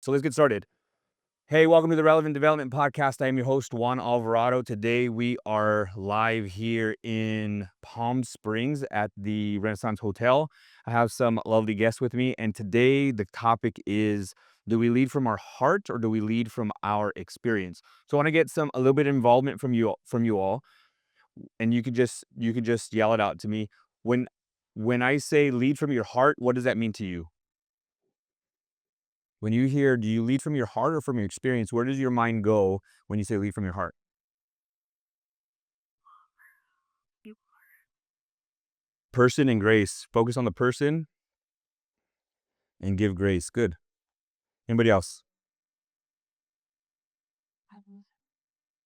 So let's get started. Hey, welcome to the Relevant Development Podcast. I am your host, Juan Alvarado. Today we are live here in Palm Springs at the Renaissance Hotel. I have some lovely guests with me, and today the topic is, do we lead from our heart or do we lead from our experience? So I want to get a little bit of involvement from you all, and you could just yell it out to me. When I say lead from your heart, what does that mean to you? When you hear, do you lead from your heart or from your experience? Where does your mind go when you say lead from your heart? Person and grace. Focus on the person and give grace. Good. Anybody else?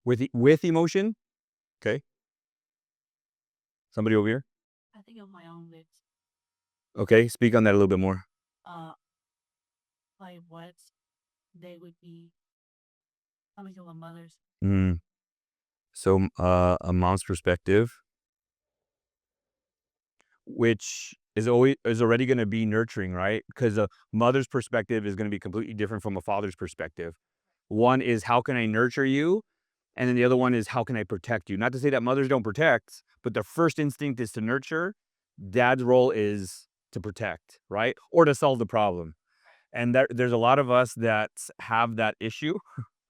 With emotion? Okay. Somebody over here? I think of my own lips. Okay. Speak on that a little bit more. Like what they would be coming to a mother's. So a mom's perspective, which is already going to be nurturing, right? Because a mother's perspective is going to be completely different from a father's perspective. One is, how can I nurture you? And then the other one is, how can I protect you? Not to say that mothers don't protect, but the first instinct is to nurture. Dad's role is to protect, right? Or to solve the problem. And there's a lot of us that have that issue,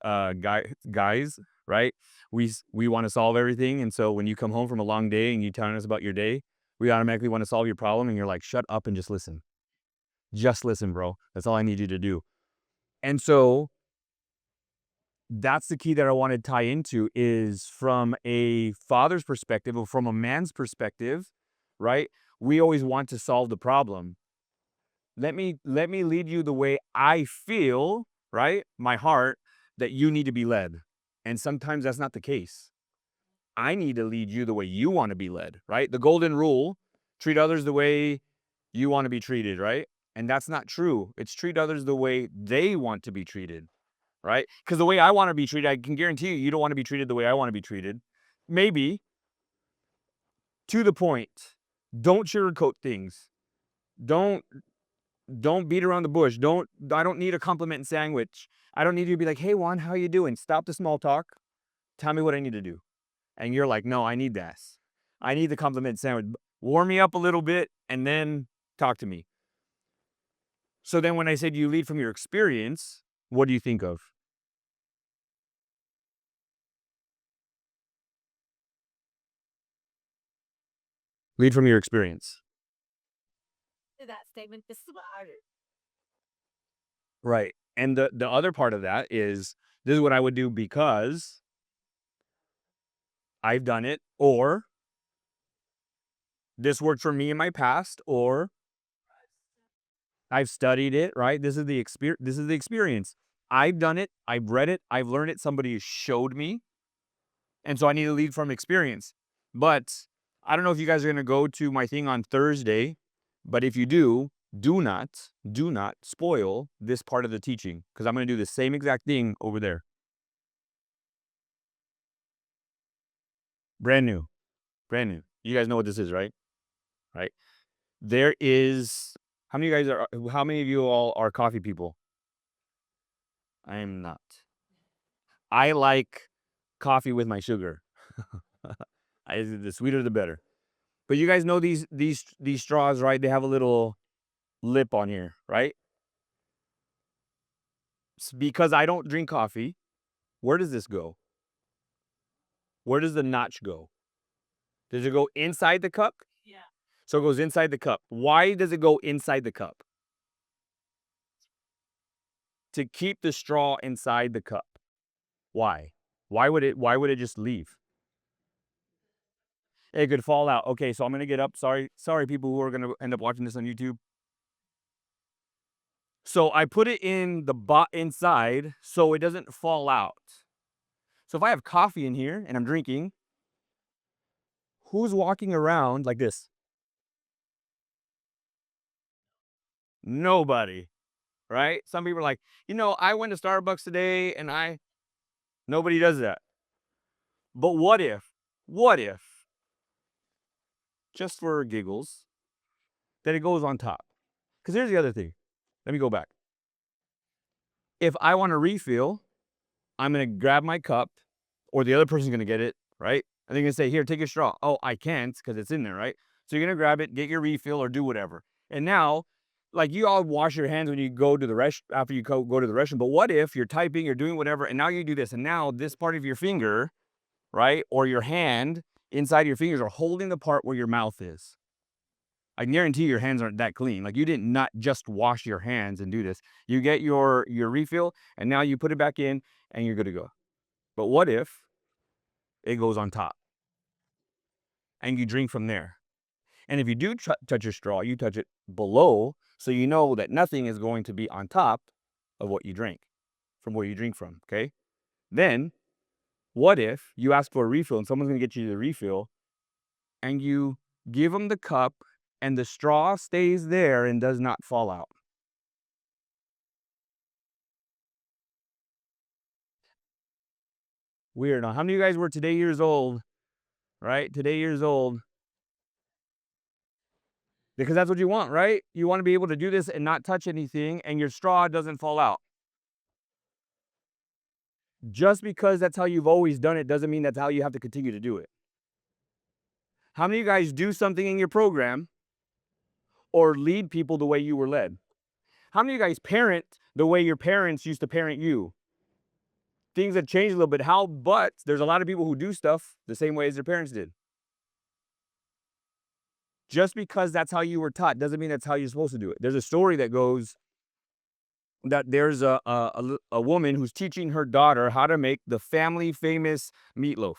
guys, right? We want to solve everything. And so when you come home from a long day and you telling us about your day, we automatically want to solve your problem. And you're like, shut up and just listen. Just listen, bro. That's all I need you to do. And so that's the key that I want to tie into, is from a father's perspective or from a man's perspective, right? We always want to solve the problem. Let me lead you the way I feel, right? My heart, that you need to be led. And sometimes that's not the case. I need to lead you the way you want to be led, right? The golden rule, treat others the way you want to be treated, right? And that's not true. It's treat others the way they want to be treated. Right? Because the way I want to be treated, I can guarantee you don't want to be treated the way I want to be treated. Maybe. To the point. Don't sugarcoat things. Don't beat around the bush. I don't need a compliment sandwich. I don't need you to be like, hey Juan, how you doing? Stop the small talk. Tell me what I need to do. And you're like, no, I need this. I need the compliment sandwich. Warm me up a little bit and then talk to me. So then when I said you lead from your experience, what do you think of? Lead from your experience. That statement is harder. Right. And the other part of that is, this is what I would do because I've done it, or this worked for me in my past, or I've studied it, right? This is the experience. I've done it, I've read it, I've learned it, somebody showed me, and so I need to lead from experience. But I don't know if you guys are going to go to my thing on Thursday, but if you do not spoil this part of the teaching, because I'm going to do the same exact thing over there. Brand new. You guys know what this is, right? Right. There is, how many of you all are coffee people? I am not. I like coffee with my sugar. The sweeter the better. But you guys know these straws, right? They have a little lip on here, right? Because I don't drink coffee, where does this go? Where does the notch go? Does it go inside the cup? Yeah. So it goes inside the cup. Why does it go inside the cup? To keep the straw inside the cup. Why? Why would it just leave? It could fall out. Okay, so I'm gonna get up. Sorry, people who are gonna end up watching this on YouTube. So I put it in the inside so it doesn't fall out. So if I have coffee in here and I'm drinking, who's walking around like this? Nobody, right? Some people are like, I went to Starbucks today and nobody does that. But what if, just for giggles, that it goes on top? Because here's the other thing. Let me go back. If I want a refill, I'm going to grab my cup, or the other person's going to get it, right? And they're going to say, here, take your straw. Oh, I can't because it's in there, right? So you're going to grab it, get your refill, or do whatever. And now, like, you all wash your hands when you go to the after you go to the restroom. But what if you're typing, you're doing whatever, and now you do this, and now this part of your finger, right, or your hand inside your fingers are holding the part where your mouth is. I guarantee your hands aren't that clean. Like, you didn't not just wash your hands and do this. You get your refill, and now you put it back in, and you're good to go. But what if it goes on top and you drink from there? And if you do touch your straw, you touch it below, so you know that nothing is going to be on top of what you drink, from where you drink from, okay? Then, what if you ask for a refill and someone's going to get you the refill, and you give them the cup and the straw stays there and does not fall out? Weird. Now, how many of you guys were today years old, right? Today years old, because that's what you want, right? You want to be able to do this and not touch anything, and your straw doesn't fall out. Just because that's how you've always done it doesn't mean that's how you have to continue to do it. How many of you guys do something in your program or lead people the way you were led? How many of you guys parent the way your parents used to parent you? Things have changed a little bit. But there's a lot of people who do stuff the same way as their parents did. Just because that's how you were taught doesn't mean that's how you're supposed to do it. There's a story that goes that there's a woman who's teaching her daughter how to make the family famous meatloaf.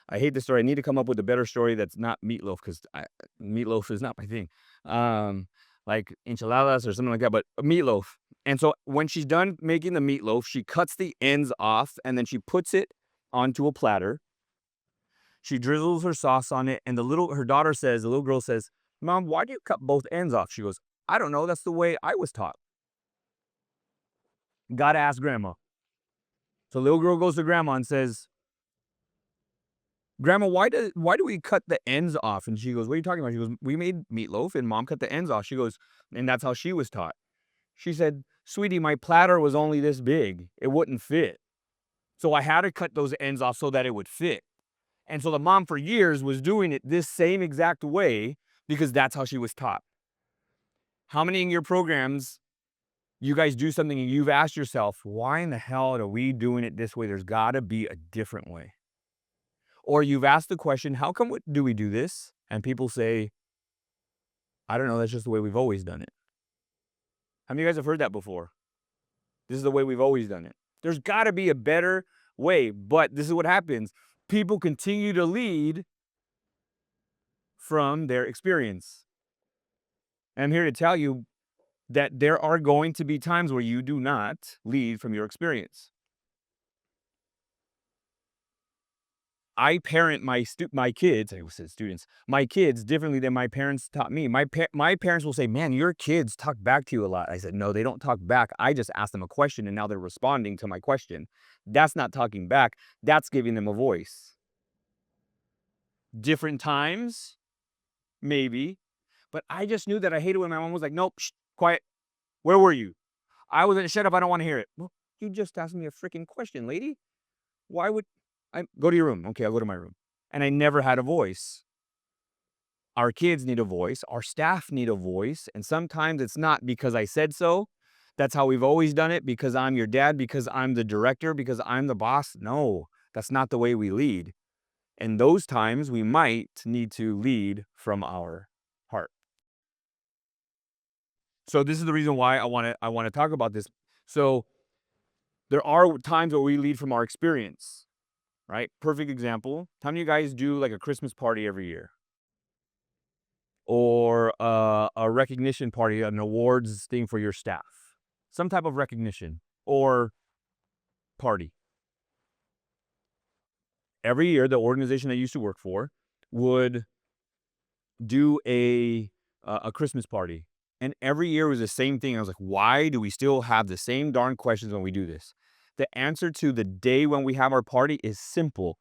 I hate this story. I need to come up with a better story that's not meatloaf, because meatloaf is not my thing. Like enchiladas or something like that, but meatloaf. And so when she's done making the meatloaf, she cuts the ends off and then she puts it onto a platter. She drizzles her sauce on it, and the little girl says, "Mom, why do you cut both ends off?" She goes, "I don't know. That's the way I was taught. Gotta ask grandma." So the little girl goes to grandma and says, "Grandma, why do we cut the ends off?" And she goes, "What are you talking about?" She goes, "We made meatloaf and mom cut the ends off." She goes, "And that's how she was taught." She said, "Sweetie, my platter was only this big. It wouldn't fit. So I had to cut those ends off so that it would fit." And so the mom for years was doing it this same exact way because that's how she was taught. How many in your programs, you guys do something and you've asked yourself, why in the hell are we doing it this way? There's got to be a different way. Or you've asked the question, how come do we do this? And people say, I don't know, that's just the way we've always done it. How many of you guys have heard that before? This is the way we've always done it. There's got to be a better way, but this is what happens. People continue to lead from their experience. And I'm here to tell you that there are going to be times where you do not lead from your experience. I parent my kids. I said students. My kids differently than my parents taught me. My parents will say, "Man, your kids talk back to you a lot." I said, "No, they don't talk back. I just asked them a question, and now they're responding to my question. That's not talking back. That's giving them a voice." Different times, maybe, but I just knew that I hated when my mom was like, "Nope, shh, quiet. Where were you?" I wasn't. "Shut up. I don't want to hear it." Well, you just asked me a freaking question, lady. Why would I go to your room? Okay, I'll go to my room. And I never had a voice. Our kids need a voice. Our staff need a voice. And sometimes it's not because I said so. That's how we've always done it, because I'm your dad, because I'm the director, because I'm the boss. No, that's not the way we lead. And those times we might need to lead from our heart. So this is the reason why I want to talk about this. So there are times where we lead from our experience, right? Perfect example. How many of you guys do like a Christmas party every year? Or a recognition party, an awards thing for your staff? Some type of recognition or party. Every year, the organization I used to work for would do a Christmas party. And every year was the same thing. I was like, why do we still have the same darn questions when we do this? The answer to the day when we have our party is simple.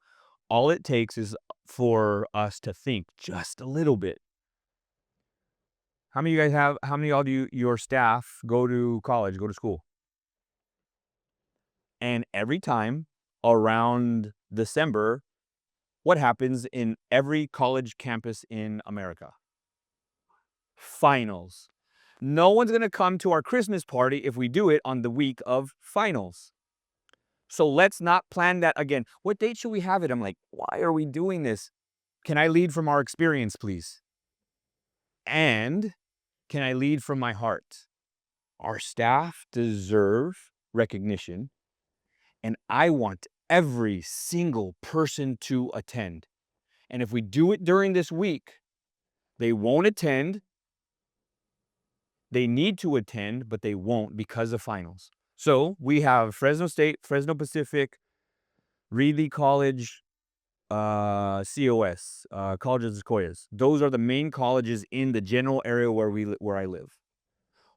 All it takes is for us to think just a little bit. How many of you guys how many of y'all do your staff go to college, go to school? And every time around December, what happens in every college campus in America? Finals. No one's going to come to our Christmas party if we do it on the week of finals. So let's not plan that again. What date should we have it? I'm like, why are we doing this? Can I lead from our experience, please? And can I lead from my heart? Our staff deserve recognition, and I want every single person to attend. And if we do it during this week, they won't attend. They need to attend, but they won't because of finals. So we have Fresno State, Fresno Pacific, Reedley College, COS, College of Sequoias. Those are the main colleges in the general area where I live.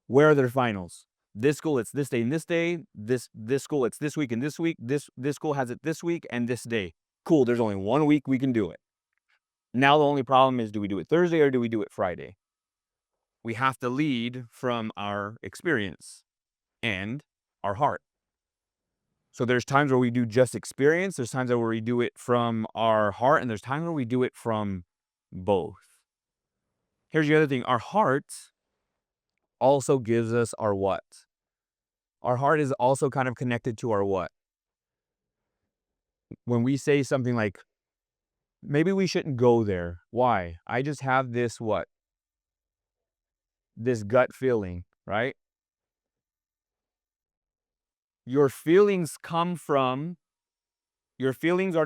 Where are their finals? This school, it's this day and this day. This school, it's this week and this week. This school has it this week and this day. Cool, there's only 1 week we can do it. Now the only problem is, do we do it Thursday or do we do it Friday? We have to lead from our experience and our heart. So there's times where we do just experience, there's times where we do it from our heart, and there's times where we do it from both. Here's the other thing. Our heart also gives us our what? Our heart is also kind of connected to our what? When we say something like, maybe we shouldn't go there. Why? I just have this what? This gut feeling, right? Your feelings are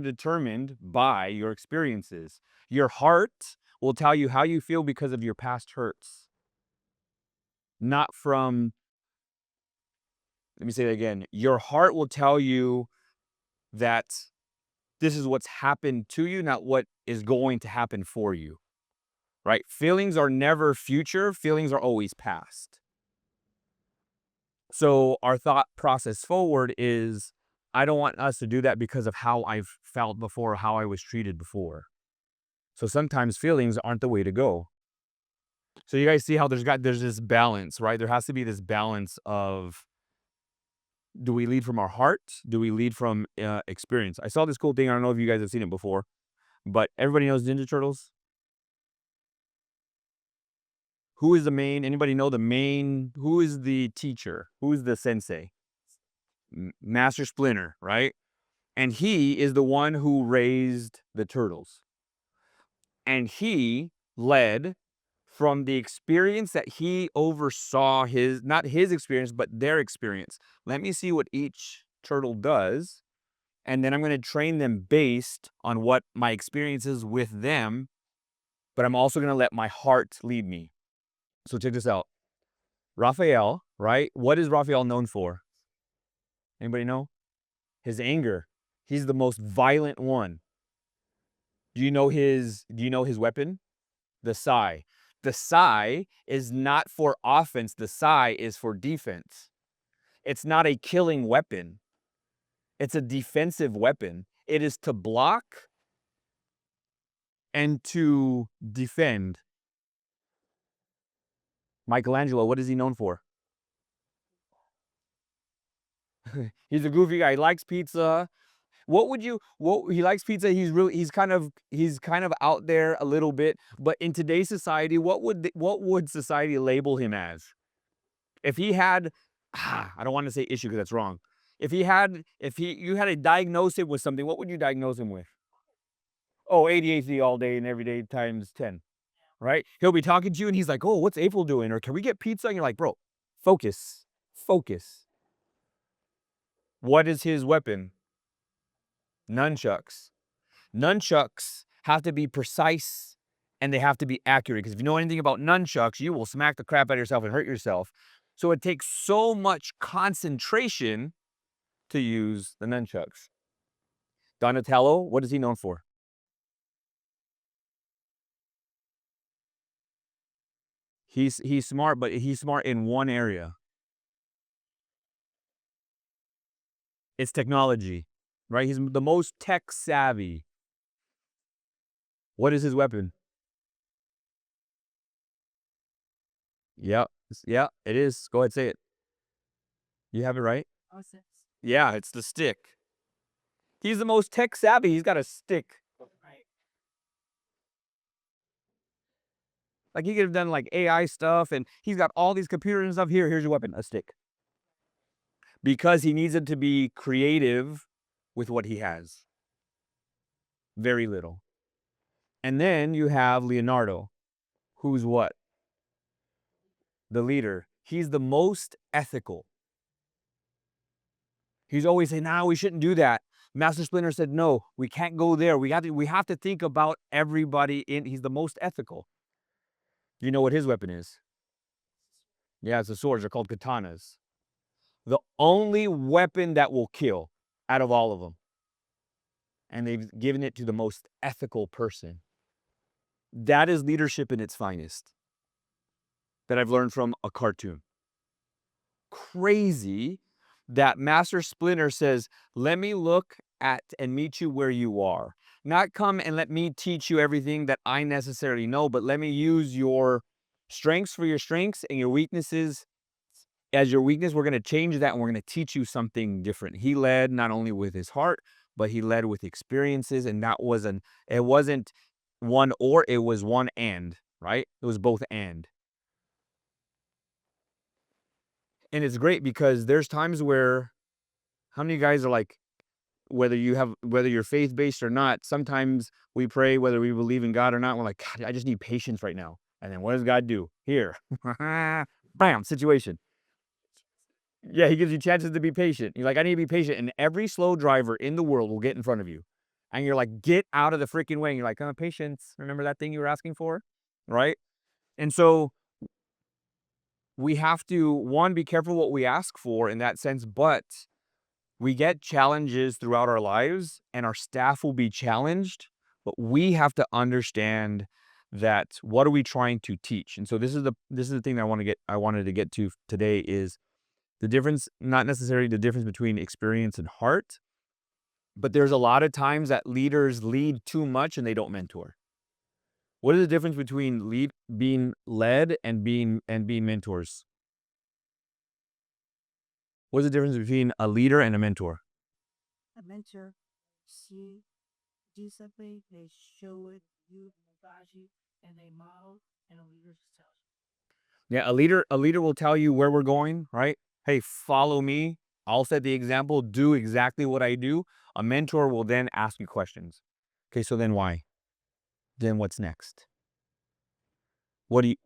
determined by your experiences. Your heart will tell you how you feel because of your past hurts. Not from, let me say that again. Your heart will tell you that this is what's happened to you, not what is going to happen for you, right? Feelings are never future. Feelings are always past. So our thought process forward is, I don't want us to do that because of how I've felt before, or how I was treated before. So sometimes feelings aren't the way to go. So you guys see how there's this balance, right? There has to be this balance of, do we lead from our heart? Do we lead from experience? I saw this cool thing. I don't know if you guys have seen it before, but everybody knows Ninja Turtles. Who is the main? Anybody know the main? Who is the teacher? Who is the sensei? Master Splinter, right? And he is the one who raised the turtles. And he led from the experience that he oversaw, not his experience, but their experience. Let me see what each turtle does, and then I'm going to train them based on what my experience is with them, but I'm also going to let my heart lead me. So check this out. Raphael, right? What is Raphael known for? Anybody know? His anger. He's the most violent one. Do you know his weapon? The sai. The sai is not for offense. The sai is for defense. It's not a killing weapon. It's a defensive weapon. It is to block and to defend. Michelangelo, what is he known for? He's a goofy guy. He likes pizza. He likes pizza. He's kind of out there a little bit, but in today's society, what would society label him as? If he had, I don't want to say issue because that's wrong. If you had to diagnose him with something, what would you diagnose him with? Oh, ADHD all day and every day times 10, right? He'll be talking to you and he's like, oh, what's April doing? Or can we get pizza? And you're like, bro, focus, focus. What is his weapon? Nunchucks. Nunchucks have to be precise and they have to be accurate, because if you know anything about nunchucks, you will smack the crap out of yourself and hurt yourself. So it takes so much concentration to use the nunchucks. Donatello, what is he known for? He's smart, but he's smart in one area. It's technology, right? He's the most tech savvy. What is his weapon? Yep. Yeah, it is. Go ahead, say it. You have it right. Yeah, it's the stick. He's the most tech savvy. He's got a stick. Right. Like he could have done like AI stuff, and he's got all these computers and stuff. Here's your weapon, a stick. Because he needs it to be creative with what he has. Very little. And then you have Leonardo, who's what? The leader. He's the most ethical. He's always saying, "Nah, we shouldn't do that." Master Splinter said, "No, we can't go there. We have to think about everybody in." He's the most ethical. You know what his weapon is? Yeah, it's the swords. They're called katanas. The only weapon that will kill out of all of them. And they've given it to the most ethical person. That is leadership in its finest. That I've learned from a cartoon. Crazy that Master Splinter says, "Let me look at and meet you where you are. Not come and let me teach you everything that I necessarily know, but let me use your strengths for your strengths and your weaknesses as your weakness. We're going to change that and we're going to teach you something different." He led not only with his heart, but he led with experiences. And it wasn't one or, it was one and, right? It was both and. And it's great because there's times where, how many guys are like, whether you're faith-based or not, sometimes we pray whether we believe in God or not. We're like, "God, I just need patience right now." And then what does God do? Here. Bam, situation. Yeah, he gives you chances to be patient. You're like, "I need to be patient." And every slow driver in the world will get in front of you. And you're like, "Get out of the freaking way." And you're like, patience. Remember that thing you were asking for? Right? And so we have to, one, be careful what we ask for in that sense, but we get challenges throughout our lives and our staff will be challenged, but we have to understand that what are we trying to teach? And so this is the thing that I wanted to get to today is the difference, not necessarily the difference between experience and heart, but there's a lot of times that leaders lead too much and they don't mentor. What is the difference between being led and being mentors? What's the difference between a leader and a mentor? A mentor, see, do something, they show it, you, guide you, and they model, and a leader just tells you. Yeah, a leader will tell you where we're going, right? Hey, follow me. I'll set the example, do exactly what I do. A mentor will then ask you questions. Okay, so then why? Then what's next? What do you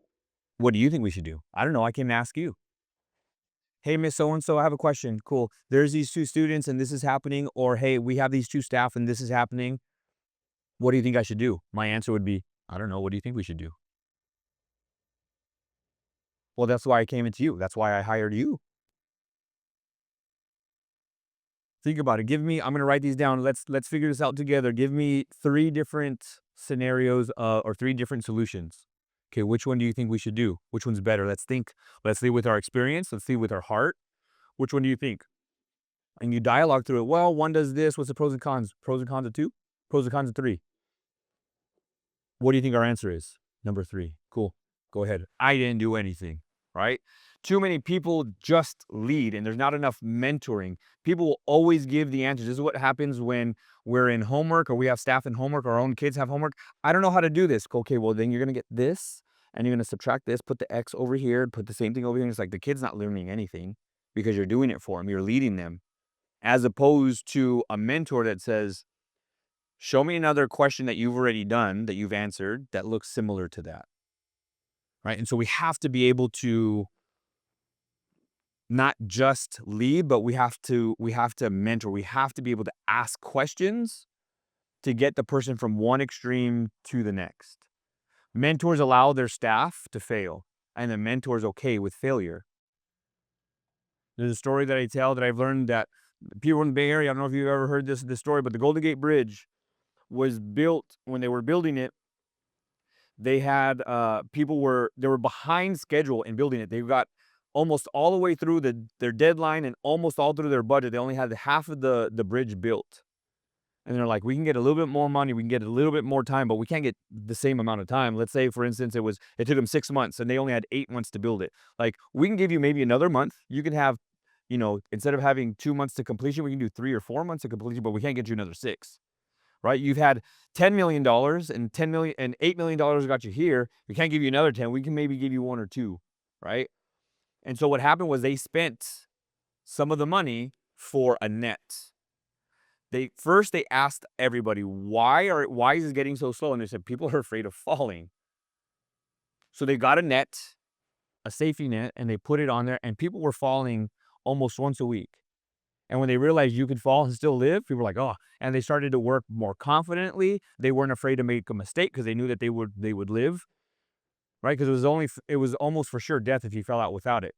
what do you think we should do? I don't know. I can ask you. Hey, Miss So and so, I have a question. Cool. There's these two students and this is happening, or hey, we have these two staff and this is happening. What do you think I should do? My answer would be, I don't know. What do you think we should do? Well, that's why I came into you. That's why I hired you. Think about it. I'm going to write these down. Let's figure this out together. Give me 3 different scenarios or 3 different solutions. Okay, which one do you think we should do? Which one's better? Let's think. Let's see with our experience. Let's see with our heart. Which one do you think? And you dialogue through it. Well, one does this. What's the pros and cons? Pros and cons of 2? Pros and cons of 3. What do you think our answer is? Number 3. Cool. Go ahead. I didn't do anything, right? Too many people just lead and there's not enough mentoring. People will always give the answers. This is what happens when we're in homework or we have staff in homework, or our own kids have homework. I don't know how to do this. Okay, well, then you're going to get this and you're going to subtract this, put the X over here, put the same thing over here. And it's like the kid's not learning anything because you're doing it for them. You're leading them, as opposed to a mentor that says, show me another question that you've already done, that you've answered, that looks similar to that. Right? And so we have to be able to not just lead, but we have to mentor. We have to be able to ask questions to get the person from one extreme to the next. Mentors allow their staff to fail, and the mentor is okay with failure. There's a story that I tell that I've learned that people in the Bay Area, I don't know if you've ever heard this story, but the Golden Gate Bridge was built. When they were building it, they had they were behind schedule in building it. They got almost all the way through their deadline and almost all through their budget. They only had half of the bridge built. And they're like, we can get a little bit more money, we can get a little bit more time, but we can't get the same amount of time. Let's say, for instance, it took them 6 months and they only had 8 months to build it. Like, we can give you maybe another month. You can have instead of having 2 months to completion, we can do 3 or 4 months to completion, but we can't get you another six, right? You've had $10 million and 10 million and $8 million got you here. We can't give you another 10. We can maybe give you one or two, right? And so what happened was they spent some of the money for a net. They asked everybody, why is it getting so slow? And they said people are afraid of falling. So they got a net, a safety net, and they put it on there, and people were falling almost once a week. And when they realized you could fall and still live, people were like, "Oh," and they started to work more confidently. They weren't afraid to make a mistake because they knew that they would live, right? Because it was almost for sure death if you fell out without it.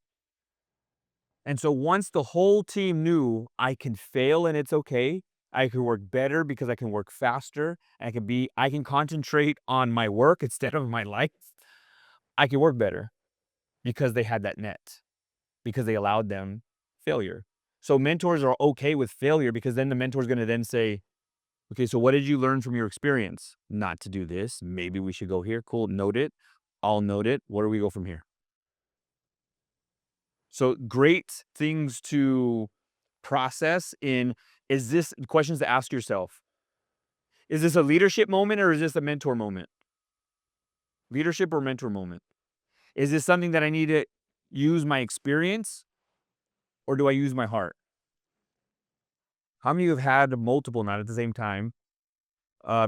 And so once the whole team knew I can fail and it's okay, I can work better because I can work faster, and I can concentrate on my work instead of my life. I can work better because they had that net, because they allowed them failure. So mentors are okay with failure because then the mentor is going to then say, "Okay, so what did you learn from your experience? Not to do this. Maybe we should go here. Cool. Note it. I'll note it. Where do we go from here?" So great things to process in is this questions to ask yourself. Is this a leadership moment or is this a mentor moment? Leadership or mentor moment? Is this something that I need to use my experience or do I use my heart? How many of you have had multiple, not at the same time,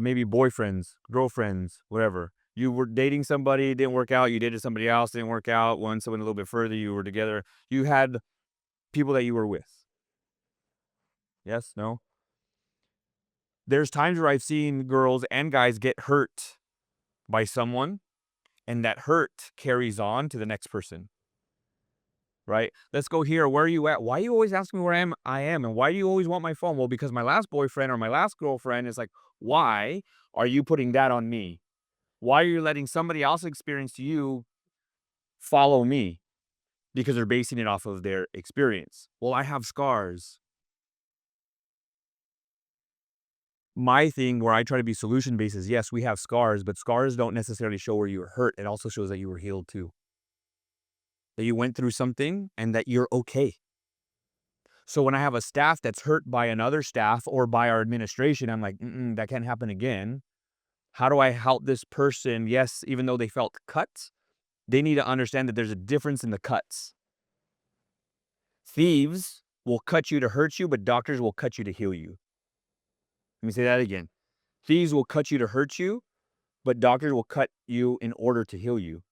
maybe boyfriends, girlfriends, whatever? You were dating somebody, it didn't work out. You dated somebody else, didn't work out. Once went a little bit further, you were together. You had people that you were with. Yes? No? There's times where I've seen girls and guys get hurt by someone, and that hurt carries on to the next person, right? Let's go here. Where are you at? Why are you always asking me where I am, and why do you always want my phone? Well, because my last boyfriend or my last girlfriend is like, why are you putting that on me? Why are you letting somebody else's experience to you follow me? Because they're basing it off of their experience. Well, I have scars. My thing where I try to be solution based is yes, we have scars, but scars don't necessarily show where you were hurt. It also shows that you were healed too, that you went through something and that you're okay. So when I have a staff that's hurt by another staff or by our administration, I'm like, that can't happen again. How do I help this person? Yes, even though they felt cuts, they need to understand that there's a difference in the cuts. Thieves will cut you to hurt you, but doctors will cut you to heal you. Let me say that again. Thieves will cut you to hurt you, but doctors will cut you in order to heal you.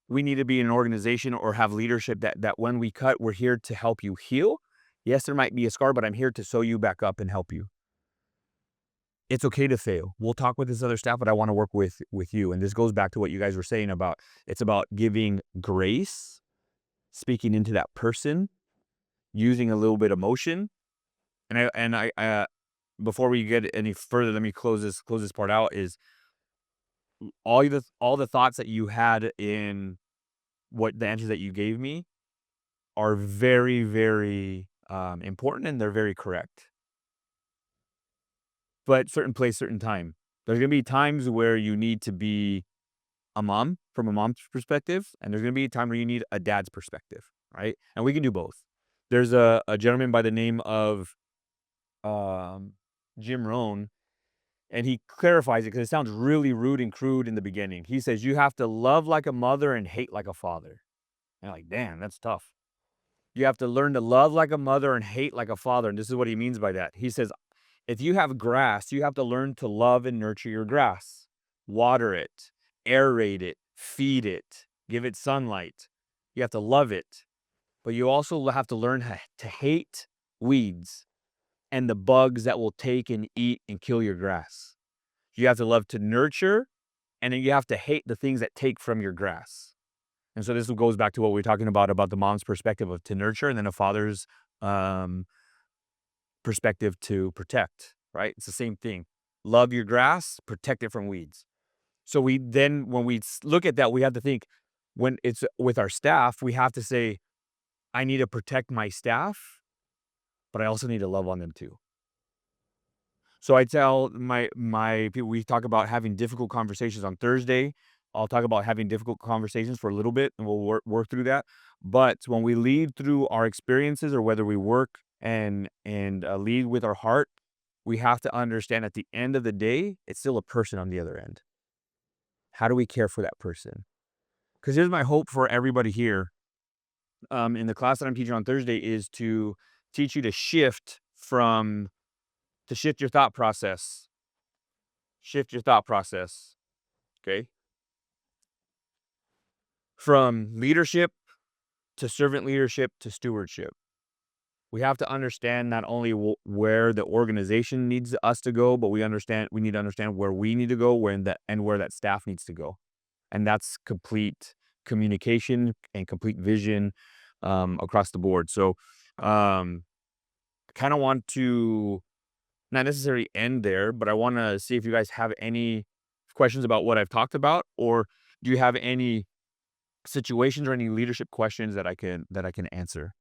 We need to be an organization or have leadership that when we cut, we're here to help you heal. Yes, there might be a scar, but I'm here to sew you back up and help you. It's okay to fail. We'll talk with this other staff, but I want to work with you. And this goes back to what you guys were saying about it's about giving grace, speaking into that person, using a little bit of emotion. And I before we get any further, let me close this part out. Is all the thoughts that you had in what the answers that you gave me are very, very important and they're very correct. But certain place, certain time. There's gonna be times where you need to be a mom from a mom's perspective, and there's gonna be a time where you need a dad's perspective, right? And we can do both. There's a gentleman by the name of um, Jim Rohn, and he clarifies it because it sounds really rude and crude in the beginning. He says, "You have to love like a mother and hate like a father." And I'm like, damn, that's tough. You have to learn to love like a mother and hate like a father. And this is what he means by that. He says, if you have grass, you have to learn to love and nurture your grass. Water it, aerate it, feed it, give it sunlight. You have to love it. But you also have to learn to hate weeds and the bugs that will take and eat and kill your grass. You have to love to nurture, and then you have to hate the things that take from your grass. And so this goes back to what we were talking about the mom's perspective of to nurture, and then a father's um, perspective to protect, right? It's the same thing. Love your grass, protect it from weeds. So when we look at that, we have to think when it's with our staff, we have to say, I need to protect my staff, but I also need to love on them too. So I tell my people, we talk about having difficult conversations on Thursday. I'll talk about having difficult conversations for a little bit, and we'll work through that. But when we lead through our experiences, or whether we work and lead with our heart, we have to understand at the end of the day, it's still a person on the other end. How do we care for that person? Because here's my hope for everybody here, in the class that I'm teaching on Thursday, is to teach you to shift your thought process. Shift your thought process. Okay. From leadership to servant leadership to stewardship. We have to understand not only where the organization needs us to go, but we need to understand where we need to go, where that staff needs to go. And that's complete communication and complete vision, across the board. So, kind of want to not necessarily end there, but I want to see if you guys have any questions about what I've talked about, or do you have any situations or any leadership questions that I can answer?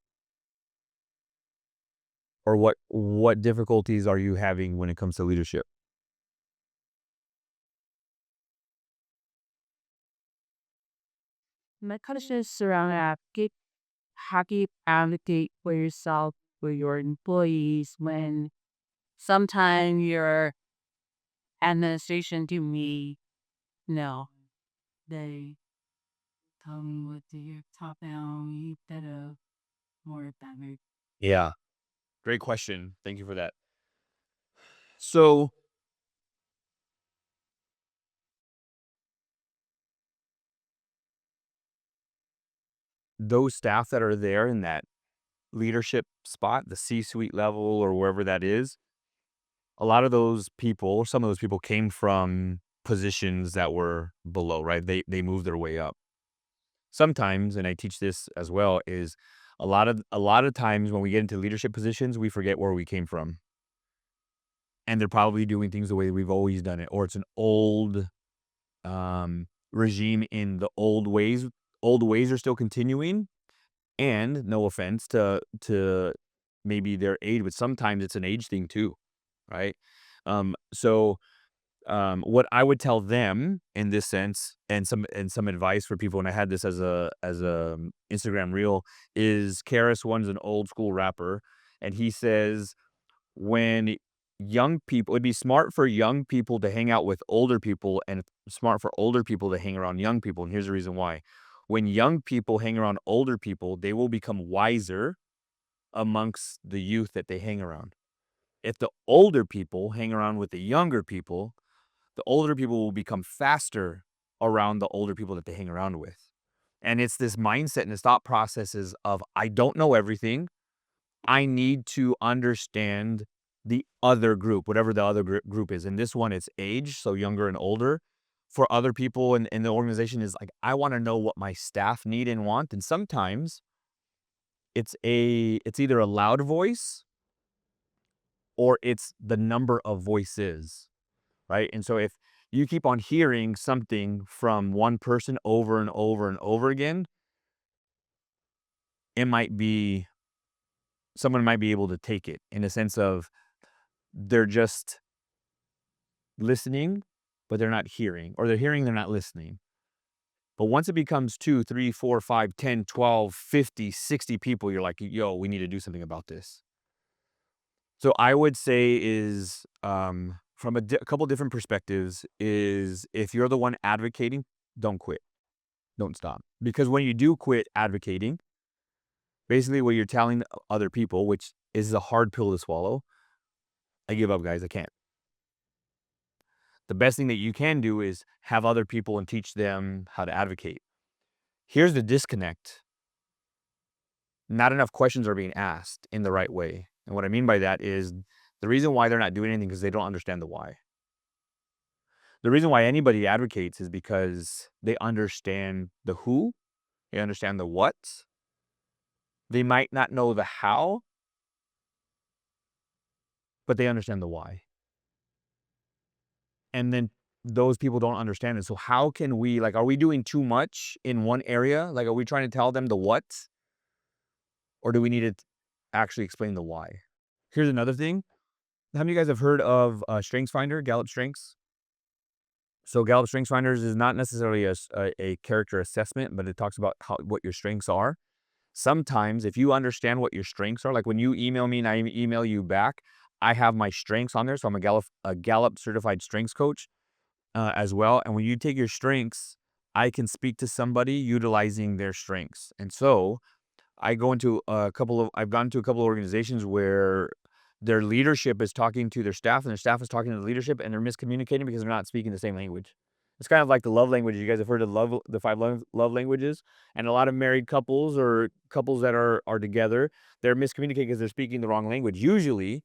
Or what difficulties are you having when it comes to leadership? My questions surround how do you advocate for yourself, for your employees, when sometimes your administration to me, no, they tell me what to hear top down, you better more better. Yeah, great question. Thank you for that. So, those staff that are there in that leadership spot, the C-suite level or wherever that is, a lot of those people, or some of those people, came from positions that were below, right? They moved their way up. Sometimes, and I teach this as well, is a lot of times when we get into leadership positions, we forget where we came from. And they're probably doing things the way we've always done it, or it's an old regime in the old ways. Old ways are still continuing, and no offense to maybe their age, but sometimes it's an age thing too, right? So what I would tell them in this sense, and some advice for people, and I had this as a Instagram reel, is Karis One's an old school rapper, and he says, when young people, it'd be smart for young people to hang out with older people, and smart for older people to hang around young people. And here's the reason why. When young people hang around older people, they will become wiser amongst the youth that they hang around. If the older people hang around with the older people will become faster around the older people that they hang around with. And it's this mindset and this thought processes of, I don't know everything. I need to understand the other group, whatever the other group is. And this one, it's age, so younger and older. For other people in the organization is like, I want to know what my staff need and want. And sometimes it's either a loud voice or it's the number of voices, right? And so if you keep on hearing something from one person over and over and over again, it might be someone might be able to take it in a sense of they're just listening, but they're not hearing, or they're hearing, they're not listening. But once it becomes 2, 3, 4, 5, 10, 12, 50, 60 people, you're like, yo, we need to do something about this. So I would say is, from a couple different perspectives, is if you're the one advocating, don't quit. Don't stop. Because when you do quit advocating, basically what you're telling other people, which is a hard pill to swallow, I give up, guys. I can't. The best thing that you can do is have other people and teach them how to advocate. Here's the disconnect. Not enough questions are being asked in the right way. And what I mean by that is the reason why they're not doing anything is they don't understand the why. The reason why anybody advocates is because they understand the who, they understand the what. They might not know the how, but they understand the why. And then those people don't understand it. So how can we, like, are we doing too much in one area? Like, are we trying to tell them the what? Or do we need to actually explain the why? Here's another thing. How many of you guys have heard of Strengths Finder, Gallup Strengths? So Gallup Strengths Finders is not necessarily a character assessment, but it talks about what your strengths are. Sometimes if you understand what your strengths are, like when you email me and I email you back, I have my strengths on there. So I'm a Gallup Certified Strengths Coach as well. And when you take your strengths, I can speak to somebody utilizing their strengths. And so I've gone to a couple of organizations where their leadership is talking to their staff and their staff is talking to the leadership and they're miscommunicating because they're not speaking the same language. It's kind of like the love languages. You guys have heard of the five love languages, and a lot of married couples or couples that are together, they're miscommunicating because they're speaking the wrong language. Usually,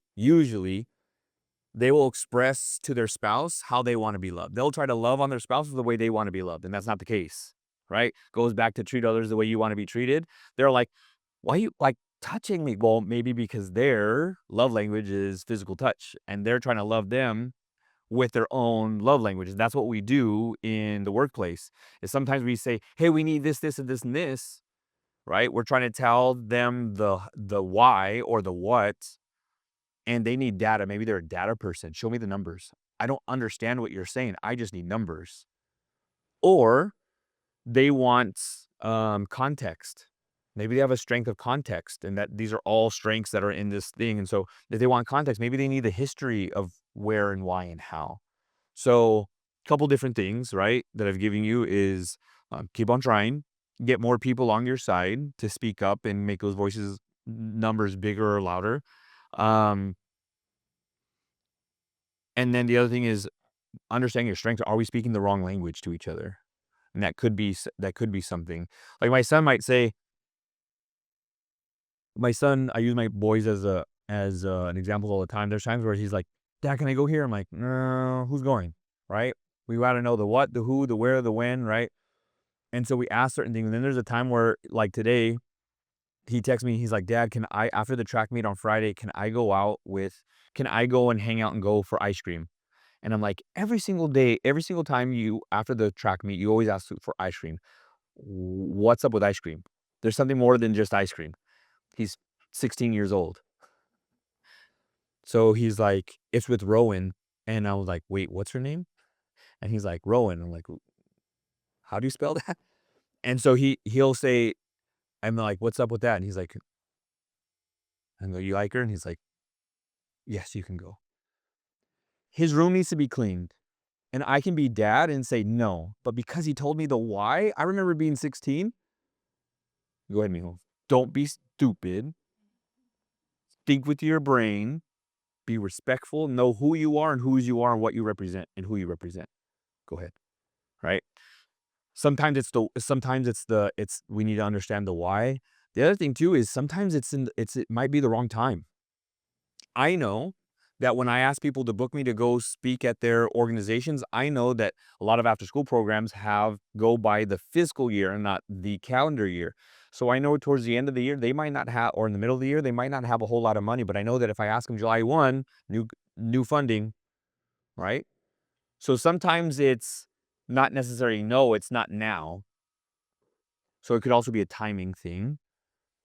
they will express to their spouse how they want to be loved. They'll try to love on their spouse the way they want to be loved, and that's not the case, right? Goes back to treat others the way you want to be treated. They're like, "Why you like touching me?" Well, maybe because their love language is physical touch, and they're trying to love them with their own love languages. That's what we do in the workplace. Is sometimes we say, "Hey, we need this, this, and this, and this," right? We're trying to tell them the why or the what, and they need data. Maybe they're a data person. Show me the numbers. I don't understand what you're saying. I just need numbers. Or they want context. Maybe they have a strength of context, and that these are all strengths that are in this thing. And so if they want context, maybe they need the history of where and why and how. So a couple different things, right, that I've given you is keep on trying, get more people on your side to speak up and make those voices numbers bigger or louder. Um, and then the other thing is understanding your strengths. Are we speaking the wrong language to each other? And that could be something. Like my son might say, I use my boys an example all the time. There's times where he's like, "Dad, can I go here?" I'm like, "No, who's going?" Right? We gotta know the what, the who, the where, the when, right? And so we ask certain things. And then there's a time where, like today, he texts me. He's like, "Dad, can I after the track meet on Friday, can I go and hang out and go for ice cream?" And I'm like, every single day, every single time you after the track meet, you always ask for ice cream. What's up with ice cream? There's something more than just ice cream. He's 16 years old. So he's like, "It's with Rowan." And I was like, "Wait, what's her name?" And he's like, "Rowan." I'm like, "How do you spell that?" And so he'll say, I'm like, "What's up with that?" And he's like, I go, "You like her?" And he's like, "Yes, you can go." His room needs to be cleaned. And I can be dad and say no. But because he told me the why, I remember being 16. Go ahead, mijo. Don't be stupid. Think with your brain. Be respectful. Know who you are and whose you are and what you represent and who you represent. Go ahead. Right? Sometimes we need to understand the why. The other thing too is sometimes it might be the wrong time. I know that when I ask people to book me to go speak at their organizations, I know that a lot of after school programs have go by the fiscal year and not the calendar year. So I know towards the end of the year, they might not have, or in the middle of the year, they might not have a whole lot of money. But I know that if I ask them July 1, new funding, right? So sometimes it's not necessarily no, it's not now. So it could also be a timing thing.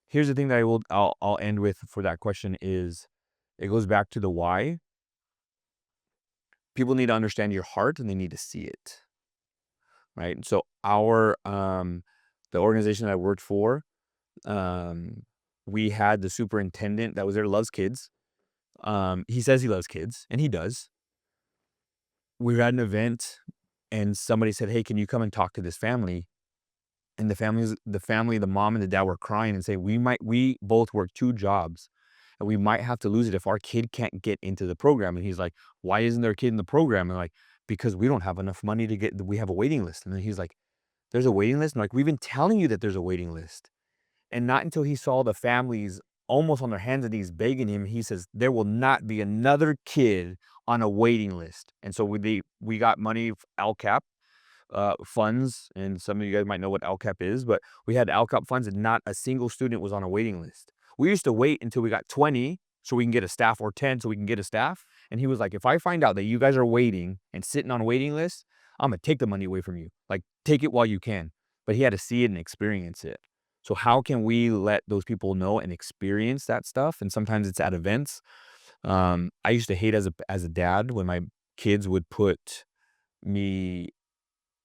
Here's the thing that I'll end with for that question is it goes back to the why. People need to understand your heart and they need to see it, right? So the organization that I worked for, um, we had the superintendent that was there loves kids. He says he loves kids, and he does. We were at an event, and somebody said, "Hey, can you come and talk to this family?" And the mom and the dad were crying and say, we both work two jobs and we might have to lose it if our kid can't get into the program. And he's like, "Why isn't there a kid in the program?" And like, "Because we don't have enough money we have a waiting list." And then he's like, "There's a waiting list?" And like, "We've been telling you that there's a waiting list." And not until he saw the families almost on their hands and knees begging him, he says, "There will not be another kid on a waiting list." And so we got money, LCAP, funds, and some of you guys might know what LCAP is, but we had LCAP funds and not a single student was on a waiting list. We used to wait until we got 20 so we can get a staff or 10 so we can get a staff. And he was like, "If I find out that you guys are waiting and sitting on waiting lists, I'm going to take the money away from you. Like, take it while you can." But he had to see it and experience it. So how can we let those people know and experience that stuff? And sometimes it's at events. I used to hate as a dad when my kids would put me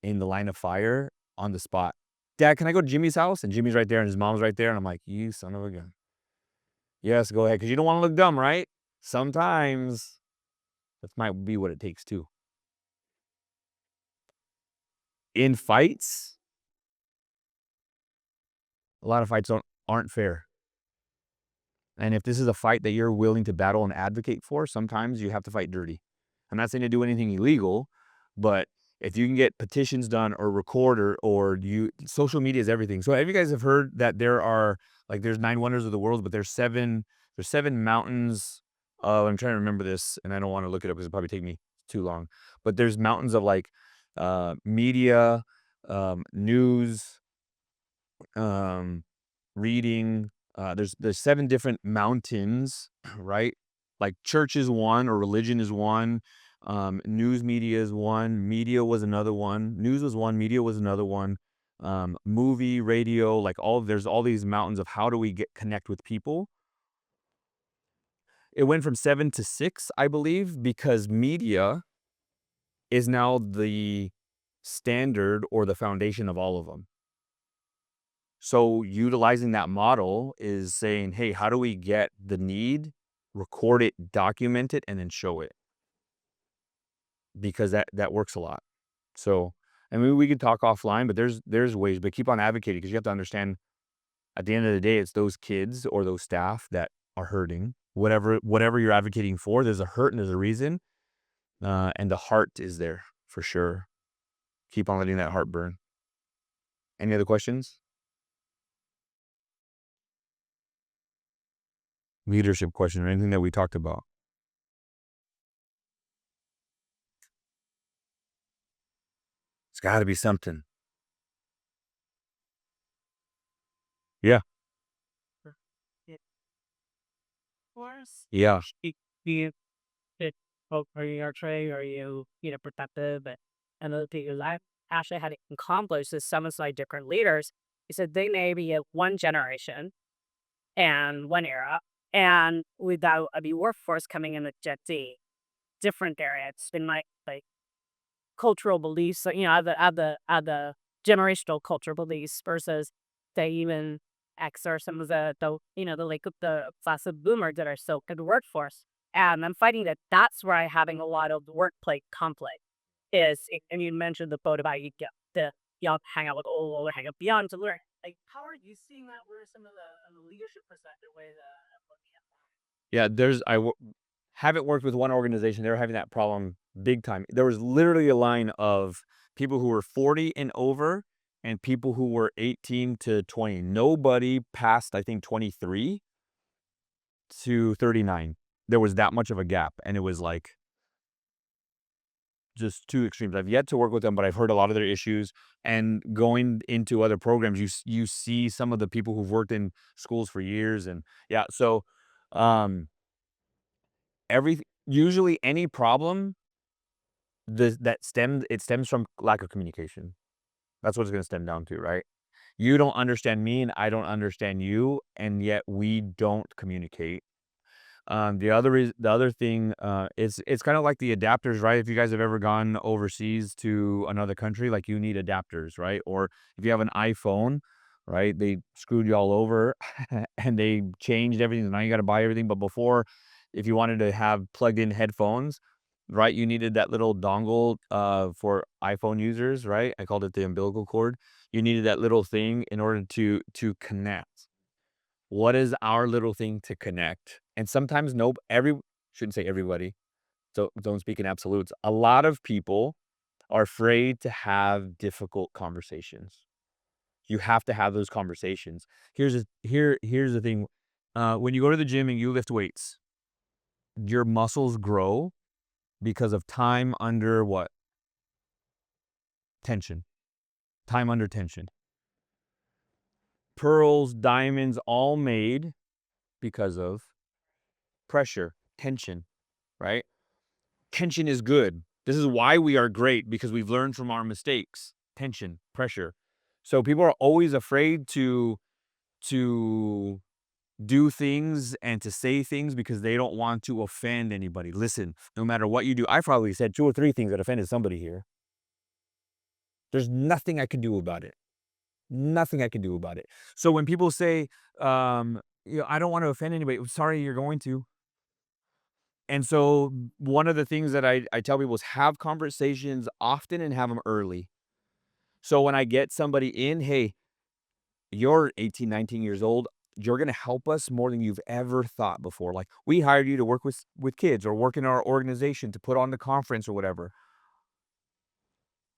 in the line of fire on the spot. Dad, can I go to Jimmy's house? And Jimmy's right there and his mom's right there. And I'm like, you son of a gun. Yes, go ahead. Because you don't want to look dumb, right? Sometimes that might be what it takes too. In fights, a lot of fights aren't fair. And if this is a fight that you're willing to battle and advocate for, sometimes you have to fight dirty. I'm not saying to do anything illegal, but if you can get petitions done or record or social media is everything. So have you guys have heard that there's 9 wonders of the world, but there's 7 mountains. I'm trying to remember this and I don't want to look it up because it'll probably take me too long. But there's mountains of like media, news, um, reading. There's 7 different mountains, right? Like church is one or religion is one. News media is one. Media was another one. News was one. Media was another one. Movie, radio, like there's all these mountains of how do we connect with people. It went from 7 to 6, I believe, because media is now the standard or the foundation of all of them. So utilizing that model is saying, hey, how do we get the need, record it, document it, and then show it? Because that works a lot. So, I mean, we could talk offline, but there's ways, but keep on advocating because you have to understand at the end of the day, it's those kids or those staff that are hurting. Whatever you're advocating for, there's a hurt and there's a reason. And the heart is there for sure. Keep on letting that heart burn. Any other questions? Leadership question or anything that we talked about? It's got to be something. Yeah. It course. Yeah. You fit are you nurturing, are you, protective, and other thing is I actually had accomplished with some of my different leaders. He said they may be at one generation and one era, and without a workforce coming in with Gen Z, different area. It's been like cultural beliefs, other generational cultural beliefs versus they even X or some of the class of boomers that are still in the workforce. And I'm finding that that's where I'm having a lot of workplace conflict and you mentioned the boat about you get the young hang out with old or hang out beyond to learn. Like, how are you seeing that? Where some of the leadership perspective way Yeah, haven't worked with one organization. They were having that problem big time. There was literally a line of people who were 40 and over and people who were 18 to 20. Nobody passed, I think, 23 to 39. There was that much of a gap. And it was like just two extremes. I've yet to work with them, but I've heard a lot of their issues. And going into other programs, you see some of the people who've worked in schools for years. And yeah, so um, usually any problem it stems from lack of communication. That's what it's going to stem down to, right? You don't understand me and I don't understand you, and yet we don't communicate. The other thing, it's kind of like the adapters, right? If you guys have ever gone overseas to another country, like you need adapters, right? Or if you have an iPhone, right? They screwed you all over and they changed everything. Now you got to buy everything. But before, if you wanted to have plugged in headphones, right? You needed that little dongle for iPhone users, right? I called it the umbilical cord. You needed that little thing in order to connect. What is our little thing to connect? And sometimes shouldn't say everybody. So don't speak in absolutes. A lot of people are afraid to have difficult conversations. You have to have those conversations. Here's the thing. When you go to the gym and you lift weights, your muscles grow because of time under what? Tension. Time under tension. Pearls, diamonds, all made because of pressure, tension, right? Tension is good. This is why we are great, because we've learned from our mistakes. Tension, pressure. So people are always afraid to do things and to say things because they don't want to offend anybody. Listen, no matter what you do, I probably said 2 or 3 things that offended somebody here. There's nothing I can do about it. Nothing I can do about it. So when people say, I don't want to offend anybody, sorry, you're going to. And so one of the things that I tell people is have conversations often and have them early. So when I get somebody in, hey, you're 18, 19 years old. You're going to help us more than you've ever thought before. Like we hired you to work with kids or work in our organization to put on the conference or whatever.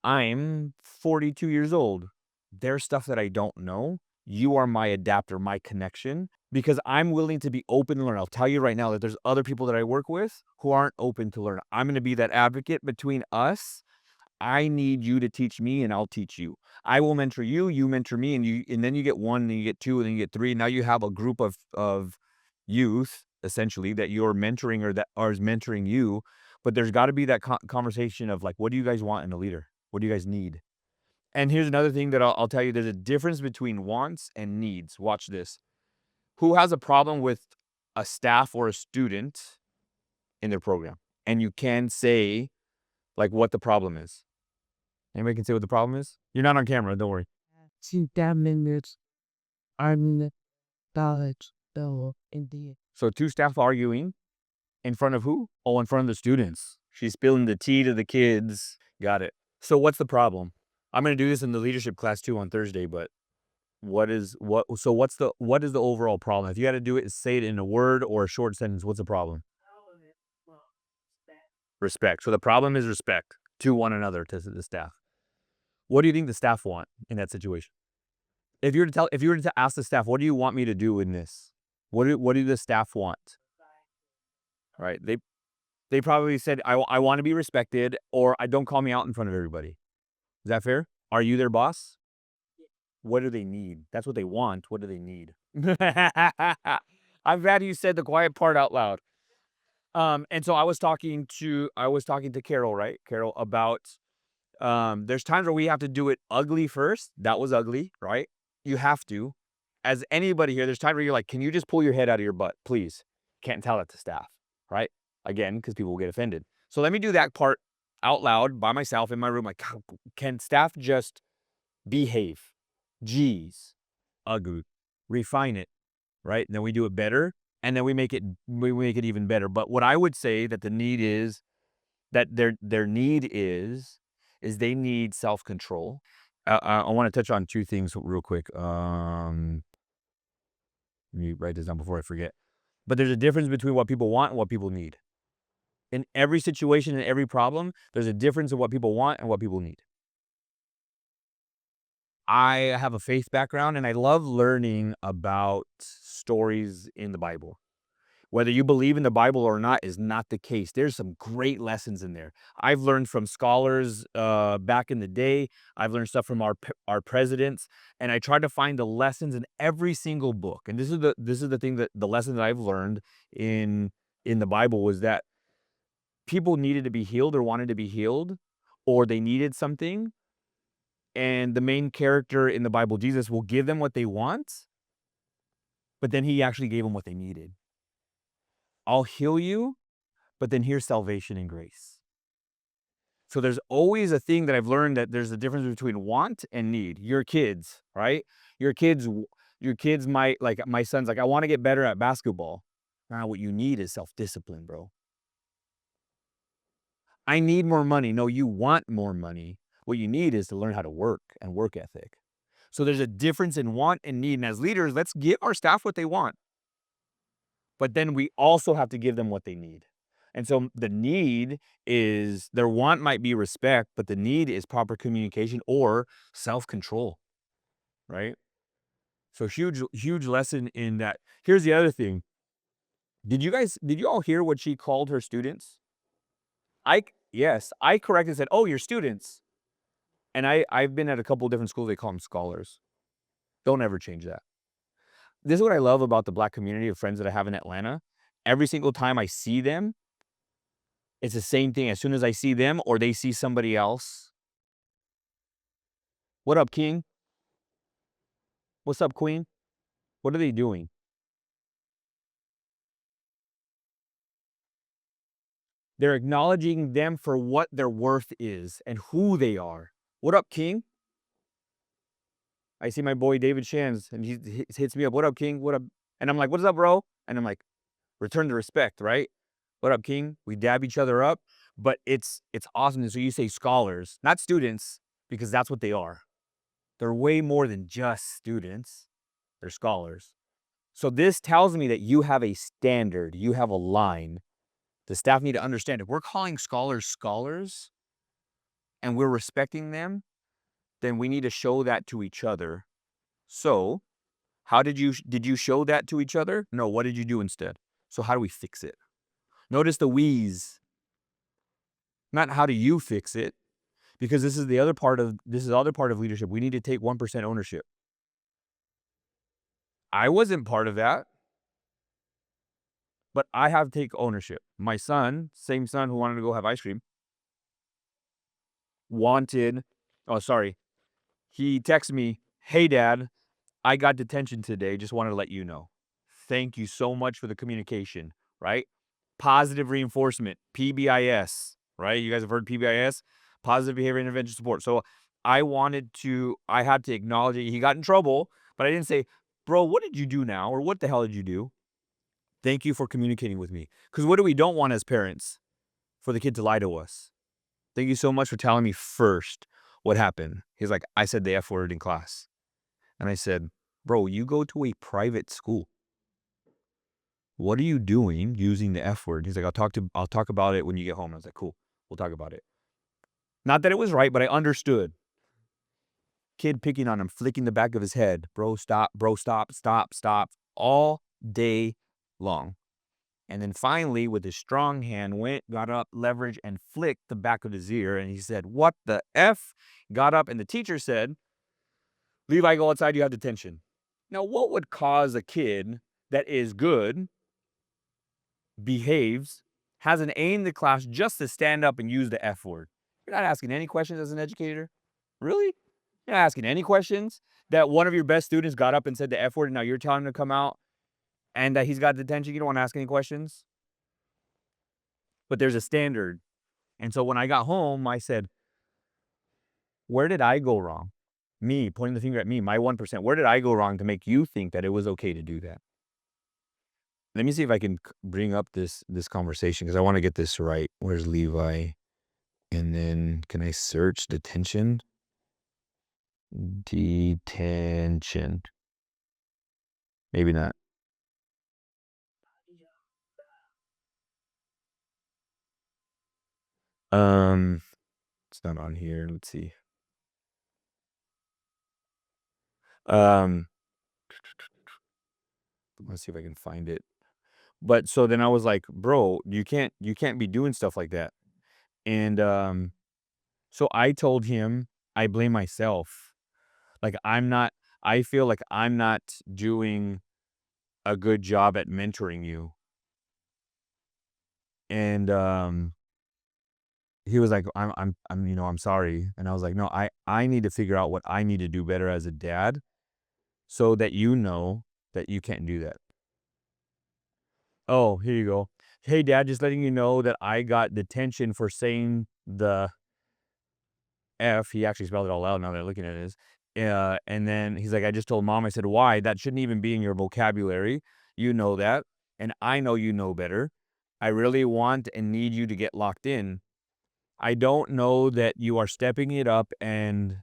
I'm 42 years old. There's stuff that I don't know. You are my adapter, my connection, because I'm willing to be open to learn. I'll tell you right now that there's other people that I work with who aren't open to learn. I'm going to be that advocate between us. I need you to teach me and I'll teach you. I will mentor you, you mentor me, and then you get one, and you get two, and then you get three. Now you have a group of youth essentially that you're mentoring or that are mentoring you. But there's got to be that conversation of like, what do you guys want in a leader? What do you guys need? And here's another thing that I'll tell you. There's a difference between wants and needs. Watch this. Who has a problem with a staff or a student in their program? And you can say like what the problem is. Anybody can say what the problem is? You're not on camera, don't worry. 2 minutes on knowledge, though, indeed. So 2 staff arguing in front of who? Oh, in front of the students. She's spilling the tea to the kids. Got it. So what's the problem? I'm gonna do this in the leadership class too on Thursday, but what is the overall problem? If you had to do it, say it in a word or a short sentence, what's the problem? Respect. So the problem is respect to one another, to the staff. What do you think the staff want in that situation? If you were to ask the staff, what do you want me to do in this? What do the staff want? Right? They probably said, I want to be respected, or I don't call me out in front of everybody. Is that fair? Are you their boss? What do they need? That's what they want. What do they need? I'm glad you said the quiet part out loud. And so I was talking to Carol, right? Carol, about there's times where we have to do it ugly first. That was ugly, right? You have to. As anybody here, there's times where you're like, can you just pull your head out of your butt, please? Can't tell it to staff, right? Again, because people will get offended. So let me do that part out loud by myself in my room. Like, can staff just behave? Geez, ugly. Refine it, right? And then we do it better, and then we make it even better. But what I would say that the need is that their need is they need self-control. I want to touch on 2 things real quick. Let me write this down before I forget. But there's a difference between what people want and what people need. In every situation and every problem, there's a difference in what people want and what people need. I have a faith background and I love learning about stories in the Bible. Whether you believe in the Bible or not is not the case. There's some great lessons in there. I've learned from scholars back in the day. I've learned stuff from our presidents, and I try to find the lessons in every single book. And this is the thing, that the lesson that I've learned in the Bible was that people needed to be healed or wanted to be healed, or they needed something, and the main character in the Bible, Jesus, will give them what they want, but then he actually gave them what they needed. I'll heal you, but then here's salvation and grace. So there's always a thing that I've learned, that there's a difference between want and need. Your kids, right? Your kids, your kids might, like my son's like, I want to get better at basketball. Now what you need is self-discipline, bro. I need more money. No, you want more money. What you need is to learn how to work and work ethic. So there's a difference in want and need. And as leaders, let's give our staff what they want. But then we also have to give them what they need. And so the need is, their want might be respect, but the need is proper communication or self-control, right? So huge lesson in that. Here's the other thing. Did you all hear what she called her students? Yes, I correctly said, oh, your students. And I've been at a couple of different schools, they call them scholars. Don't ever change that. This is what I love about the Black community of friends that I have in Atlanta. Every single time I see them, it's the same thing. As soon as I see them or they see somebody else, what up, King? What's up, Queen? What are they doing? They're acknowledging them for what their worth is and who they are. What up, King? I see my boy David Shands, and he hits me up. What up, King? What up? And I'm like, what's up, bro? And I'm like, return the respect, right? What up, King? We dab each other up, but it's awesome. And so you say scholars, not students, because that's what they are. They're way more than just students. They're scholars. So this tells me that you have a standard, you have a line. The staff need to understand if we're calling scholars scholars and we're respecting them, then we need to show that to each other. So, how did you show that to each other? No, what did you do instead? So how do we fix it? Notice the we's. Not how do you fix it? Because this is the other part of leadership. We need to take 1% ownership. I wasn't part of that, but I have to take ownership. My son, same son who wanted to go have ice cream, wanted oh sorry, he texted me, "Hey dad, I got detention today. Just wanted to let you know. Thank you so much for the communication," right? Positive reinforcement, PBIS, right? You guys have heard PBIS, positive behavior intervention support. So I had to acknowledge it. He got in trouble, but I didn't say, bro, what did you do now? Or what the hell did you do? Thank you for communicating with me. Because what do we don't want as parents? For the kid to lie to us. Thank you so much for telling me first what happened. He's like, I said the F word in class. And I said, bro, you go to a private school. What are you doing using the F word? He's like, I'll talk about it when you get home. I was like, cool, we'll talk about it. Not that it was right, but I understood. Kid picking on him, flicking the back of his head. Bro, stop, all day long. And then finally, with his strong hand, got up, leveraged, and flicked the back of his ear. And he said, what the F? Got up, and the teacher said, Levi, go outside, you have detention. Now, what would cause a kid that is good, behaves, has an A in the class just to stand up and use the F word? You're not asking any questions as an educator? Really? You're not asking any questions? That one of your best students got up and said the F word, and now you're telling him to come out and that he's got detention? You don't want to ask any questions? But there's a standard. And so when I got home, I said, where did I go wrong? Me, pointing the finger at me, my 1%. Where did I go wrong to make you think that it was okay to do that? Let me see if I can bring up this conversation because I want to get this right. Where's Levi? And then can I search detention? Detention. Maybe not. It's not on here. Let's see. Um, let's see if I can find it. But so then I was like, bro, you can't be doing stuff like that. And so I told him I blame myself. Like I feel like I'm not doing a good job at mentoring you. And he was like, I'm sorry. And I was like, no, I need to figure out what I need to do better as a dad so that you know that you can't do that. Oh, here you go. Hey dad, just letting you know that I got detention for saying the F. He actually spelled it all out now that I'm looking at it. And then he's like, I just told mom. I said, why? That shouldn't even be in your vocabulary. You know that. And I know you know better. I really want and need you to get locked in. I don't know that you are stepping up and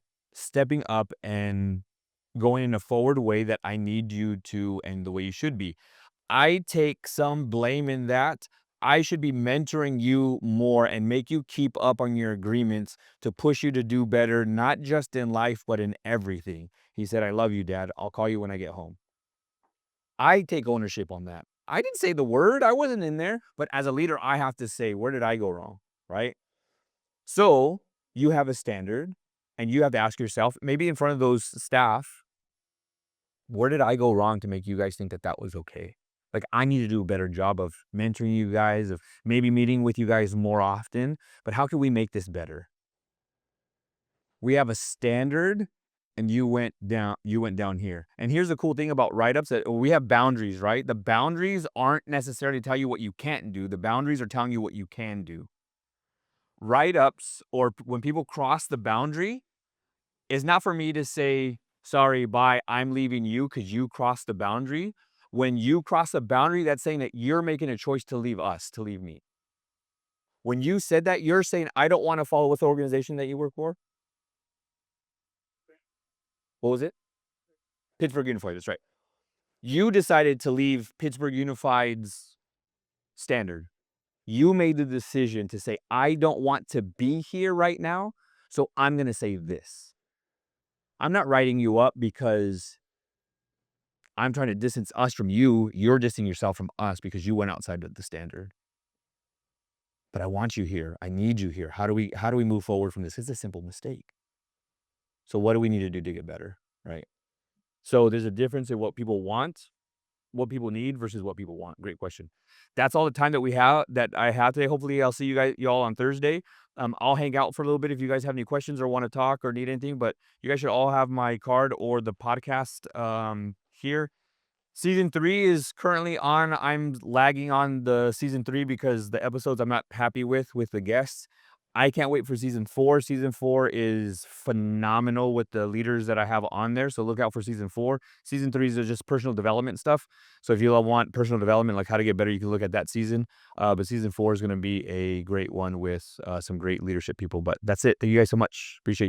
going in a forward way that I need you to and the way you should be. I take some blame in that. I should be mentoring you more and make you keep up on your agreements to push you to do better, not just in life, but in everything. He said, I love you, Dad. I'll call you when I get home. I take ownership on that. I didn't say the word. I wasn't in there. But as a leader, I have to say, where did I go wrong? Right? So you have a standard and you have to ask yourself, maybe in front of those staff, where did I go wrong to make you guys think that that was okay? Like, I need to do a better job of mentoring you guys, of maybe meeting with you guys more often, but how can we make this better? We have a standard and you went down here. And here's the cool thing about write-ups that we have boundaries, right? The boundaries aren't necessarily tell you what you can't do. The boundaries are telling you what you can do. Write-ups or when people cross the boundary, It's not for me to say, sorry, bye, I'm leaving you because you crossed the boundary. When you cross the boundary, that's saying that you're making a choice to leave us, to leave me. When you said that, you're saying, I don't want to follow with the organization that you work for. What was it? Pittsburgh Unified, that's right. You decided to leave Pittsburgh Unified's standard. You made the decision to say, I don't want to be here right now, so I'm going to say this. I'm not writing you up because I'm trying to distance us from you. You're distancing yourself from us because you went outside of the standard. But I want you here. I need you here. How do we move forward from this? It's a simple mistake. So what do we need to do to get better, right? So there's a difference in what people want, what people need versus what people want. Great question. That's all the time that I have today. Hopefully I'll see y'all on Thursday. I'll hang out for a little bit if you guys have any questions or want to talk or need anything, but you guys should all have my card or the podcast here. Season 3 is currently on. I'm lagging on the season 3 because the episodes I'm not happy with the guests. I can't wait for season 4. Season 4 is phenomenal with the leaders that I have on there. So look out for season 4. Season 3 is just personal development stuff. So if you want personal development, like how to get better, you can look at that season. But season 4 is going to be a great one with some great leadership people. But that's it. Thank you guys so much. Appreciate you.